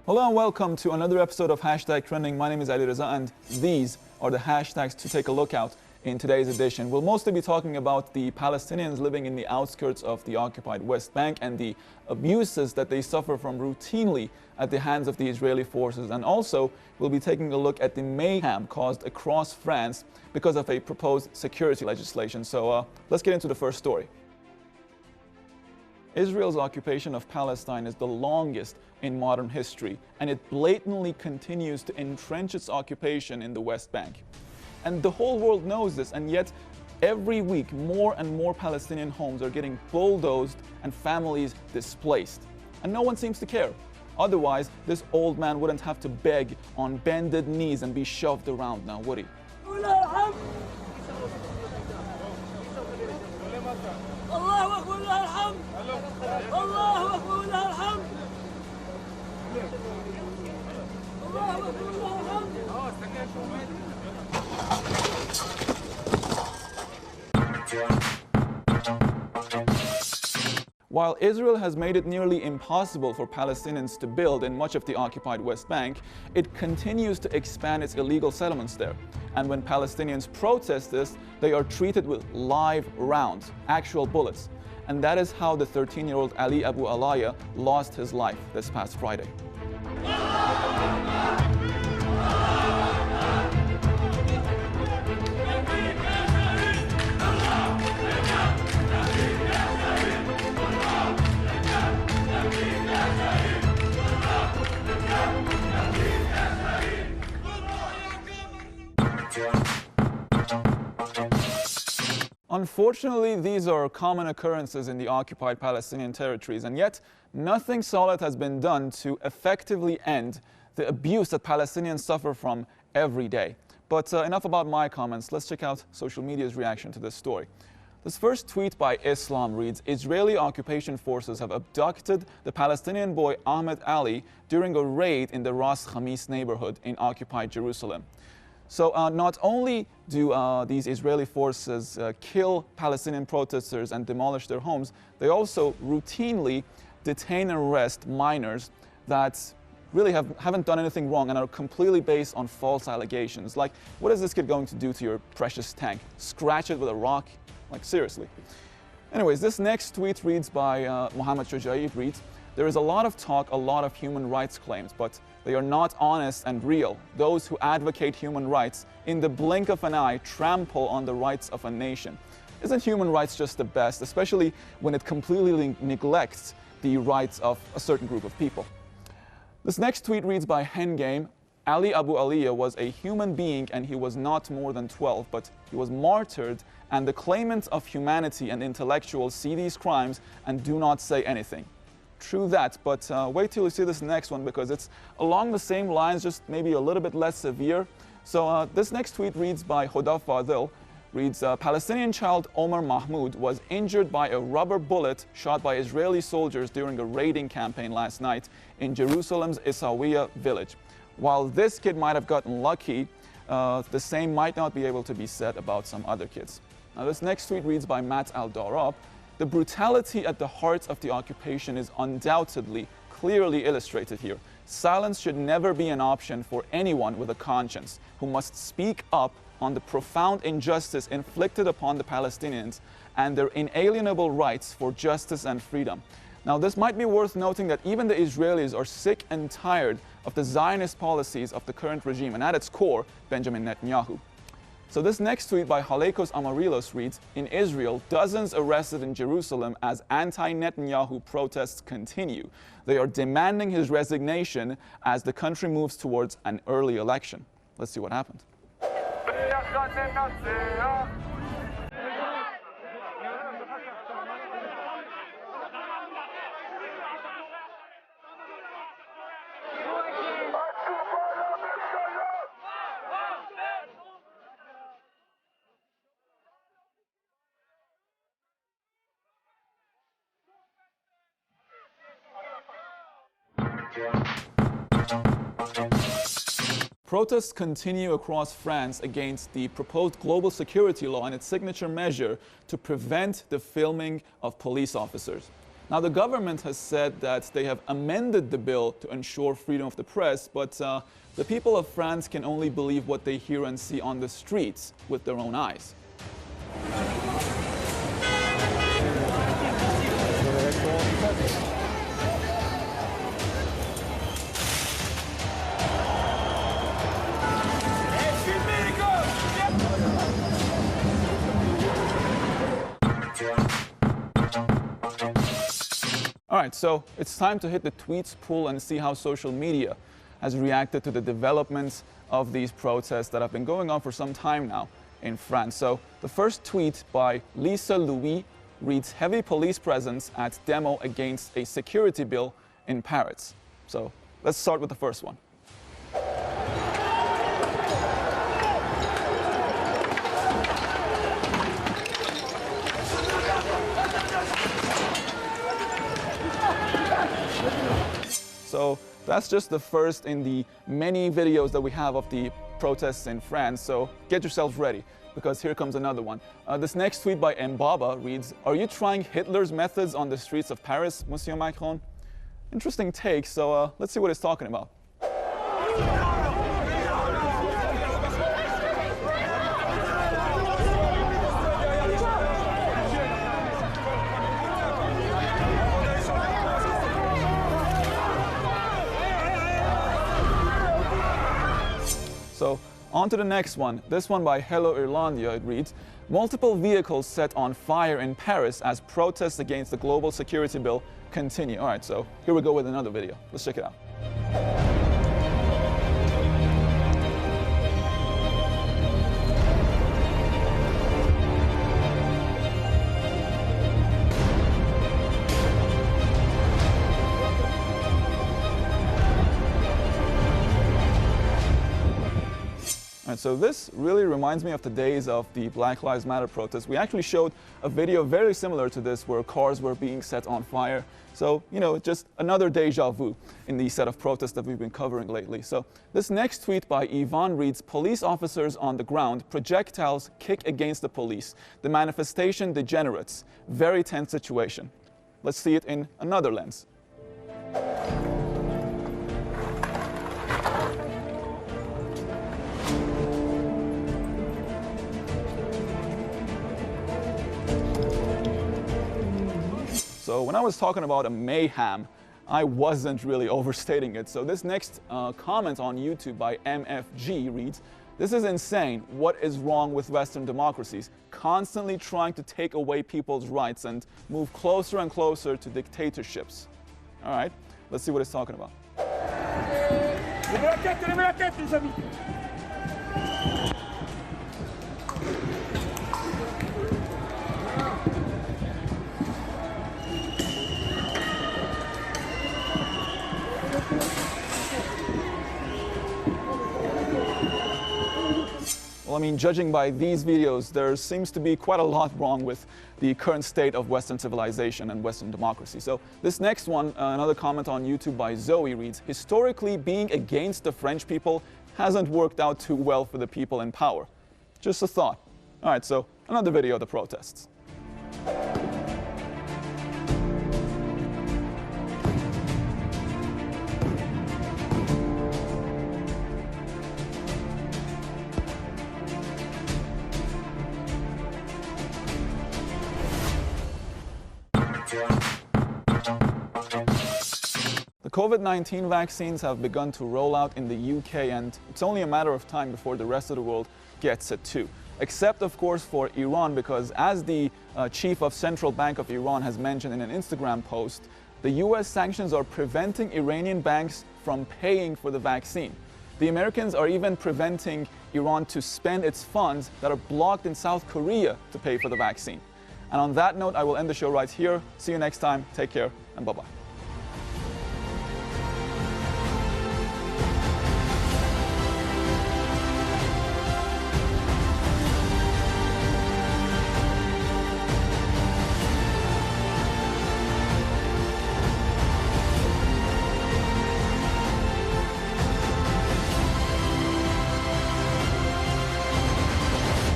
Hello and welcome to another episode of Hashtag Trending. My name is Ali Reza and these are the hashtags to take a look at in today's edition. We'll mostly be talking about the Palestinians living in the outskirts of the occupied West Bank and the abuses that they suffer from routinely at the hands of the Israeli forces. And also, we'll be taking a look at the mayhem caused across France because of a proposed security legislation. So let's get into the first story. Israel's occupation of Palestine is the longest in modern history, and it blatantly continues to entrench its occupation in the West Bank. And the whole world knows this, and yet every week more and more Palestinian homes are getting bulldozed and families displaced. And no one seems to care. Otherwise, this old man wouldn't have to beg on bended knees and be shoved around now, would he? While Israel has made it nearly impossible for Palestinians to build in much of the occupied West Bank, it continues to expand its illegal settlements there. And when Palestinians protest this, they are treated with live rounds, actual bullets. And that is how the 13-year-old Ali Abu Alaya lost his life this past Friday. Unfortunately, these are common occurrences in the occupied Palestinian territories, and yet nothing solid has been done to effectively end the abuse that Palestinians suffer from every day. But enough about my comments. Let's check out social media's reaction to this story. This first tweet by Islam reads, "Israeli occupation forces have abducted the Palestinian boy Ahmed Ali during a raid in the Ras Khamis neighborhood in occupied Jerusalem." So not only do these Israeli forces kill Palestinian protesters and demolish their homes, they also routinely detain and arrest minors that really haven't done anything wrong and are completely based on false allegations. Like, what is this kid going to do to your precious tank? Scratch it with a rock? Like, seriously. Anyways, this next tweet reads by Mohammed Shojaib reads, "There is a lot of talk, a lot of human rights claims, but they are not honest and real. Those who advocate human rights, in the blink of an eye, trample on the rights of a nation." Isn't human rights just the best, especially when it completely neglects the rights of a certain group of people? This next tweet reads by Hengame, "Ali Abu Aliyah was a human being and he was not more than 12, but he was martyred, and the claimants of humanity and intellectuals see these crimes and do not say anything." True that, but wait till you see this next one because it's along the same lines, just maybe a little bit less severe. So this next tweet reads by Hoda Fadil, reads, "Palestinian child Omar Mahmoud was injured by a rubber bullet shot by Israeli soldiers during a raiding campaign last night in Jerusalem's Isawiya village. While this kid might have gotten lucky, the same might not be able to be said about some other kids." Now this next tweet reads by Matt Al-Darab, "The brutality at the heart of the occupation is undoubtedly clearly illustrated here. Silence should never be an option for anyone with a conscience who must speak up on the profound injustice inflicted upon the Palestinians and their inalienable rights for justice and freedom." Now, this might be worth noting that even the Israelis are sick and tired of the Zionist policies of the current regime, and at its core, Benjamin Netanyahu. So this next tweet by Halekos Amarilos reads, "In Israel, dozens arrested in Jerusalem as anti-Netanyahu protests continue. They are demanding his resignation as the country moves towards an early election." Let's see what happened. Protests continue across France against the proposed global security law and its signature measure to prevent the filming of police officers. Now, the government has said that they have amended the bill to ensure freedom of the press, but the people of France can only believe what they hear and see on the streets with their own eyes. All right, so it's time to hit the tweets pool and see how social media has reacted to the developments of these protests that have been going on for some time now in France. So the first tweet by Lisa Louis reads, "Heavy police presence at demo against a security bill in Paris." So let's start with the first one. So that's just the first in the many videos that we have of the protests in France. So get yourselves ready, because here comes another one. This next tweet by Mbaba reads, "Are you trying Hitler's methods on the streets of Paris, Monsieur Macron?" Interesting take, so let's see what he's talking about. So on to the next one. This one by Hello Irlandia. It reads, "Multiple vehicles set on fire in Paris as protests against the global security bill continue." All right, so here we go with another video. Let's check it out. Right, so this really reminds me of the days of the Black Lives Matter protests. We actually showed a video very similar to this where cars were being set on fire. So, you know, just another deja vu in the set of protests that we've been covering lately. So this next tweet by Yvonne reads, "Police officers on the ground, projectiles kick against the police. The manifestation degenerates. Very tense situation." Let's see it in another lens. So when I was talking about a mayhem, I wasn't really overstating it. So this next comment on YouTube by MFG reads, "This is insane. What is wrong with Western democracies? Constantly trying to take away people's rights and move closer and closer to dictatorships." All right, let's see what he's talking about. Well, I mean, judging by these videos, there seems to be quite a lot wrong with the current state of Western civilization and Western democracy. So this next one, another comment on YouTube by Zoe reads, "Historically, being against the French people hasn't worked out too well for the people in power." Just a thought. All right, so another video of the protests. The COVID-19 vaccines have begun to roll out in the UK, and it's only a matter of time before the rest of the world gets it too. Except, of course, for Iran, because as the chief of Central Bank of Iran has mentioned in an Instagram post, the US sanctions are preventing Iranian banks from paying for the vaccine. The Americans are even preventing Iran to spend its funds that are blocked in South Korea to pay for the vaccine. And on that note, I will end the show right here. See you next time. Take care, and bye-bye.